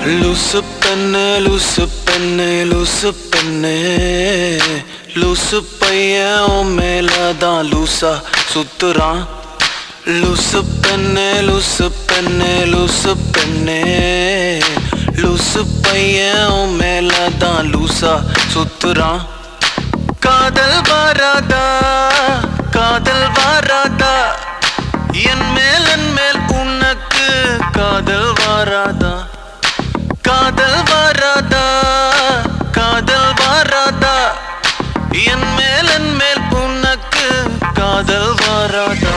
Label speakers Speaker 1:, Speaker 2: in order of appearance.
Speaker 1: லூசு பெண்ணே லூசு பெண்ணே லூசு பெண்ணே லூசு பையன் உன் மேலதான் லூசா சுத்துறான். லூசு பெண்ணே லூசு பெண்ணே லூசு பெண்ணே லூசு பையன் உன் மேலதான் லூசா சுத்துறான். காதல் வராதா காதல் வராதா என் மேல் உனக்கு காதல் வராதா காதல் வராதா காதல் வராதா என் மேல் உனக்கு காதல் வராதா.